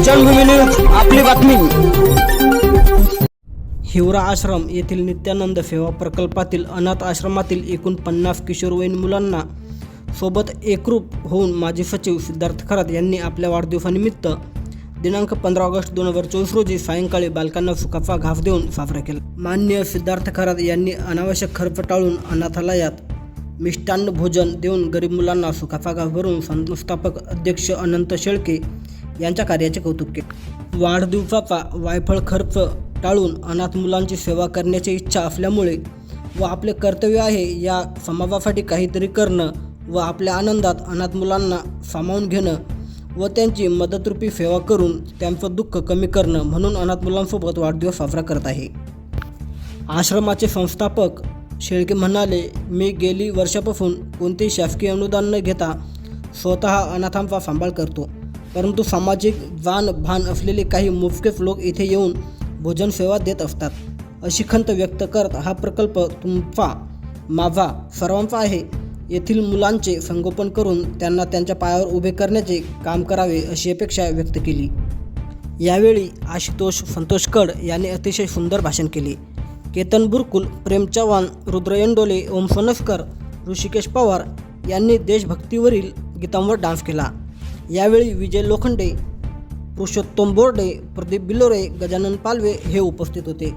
जन्मभूमी news आपली बातमी। हिवरा आश्रम येथील नित्यानंद सेवा प्रकल्पातील अनाथ आश्रमातील एकूण 50 किशोरवयीन मुलांना सोबत एकरूप होऊन माजी सचिव सिद्धार्थ खरात यांनी आपल्या वाढदिवसानिमित्त दिनांक 15 ऑगस्ट 2024 रोजी सायंकाळी बालकांना सुखाचा घास देऊन साजरा केला। माननीय सिद्धार्थ खरात यांनी अनावश्यक खर्च टाळून अनाथालयात मिष्टान्न भोजन देऊन गरीब मुलांना सुखाचा घास भरून संस्थापक अध्यक्ष अनंत शेळके यांच्या कार्याचे कौतुक केले। वाढदिवसाचा वायफळ खर्च टाळून अनाथ मुलांची सेवा करण्याची इच्छा असल्यामुळे व आपले कर्तव्य आहे या समाजासाठी काहीतरी करणं व आपल्या आनंदात अनाथ मुलांना सामावून घेणं व त्यांची मदतरूपी सेवा करून त्यांचं दुःख कमी करणं म्हणून अनाथ मुलांसोबत वाढदिवस साजरा करत आहे। आश्रमाचे संस्थापक शेळके म्हणाले, मी गेली वर्षापासून कोणतेही शासकीय अनुदान न घेता स्वतः अनाथांचा सांभाळ करतो, परंतु सामाजिक जाण-भान असलेले काही मोजकेच लोक इथे येऊन भोजन सेवा देत असतात, अशी खंत व्यक्त करत हा प्रकल्प तुमचा माझा सर्वांचा आहे। येथील मुलांचे संगोपन करून त्यांना त्यांच्या पायावर उभे करण्याचे काम करावे अशी अपेक्षा व्यक्त केली। यावेळी आशुतोष संतोषकड यांनी अतिशय सुंदर भाषण केले। केतन बुरकुल, प्रेम चव्हाण, रुद्र एंडोले, ओम सोनस्कर, ऋषिकेश पवार यांनी देशभक्तीवरील गीतांवर डान्स केला। यावेळी विजय लोखंडे, पुरुषोत्तम बोर्डे, प्रदीप बिलोरे, गजानन पालवे हे उपस्थित होते।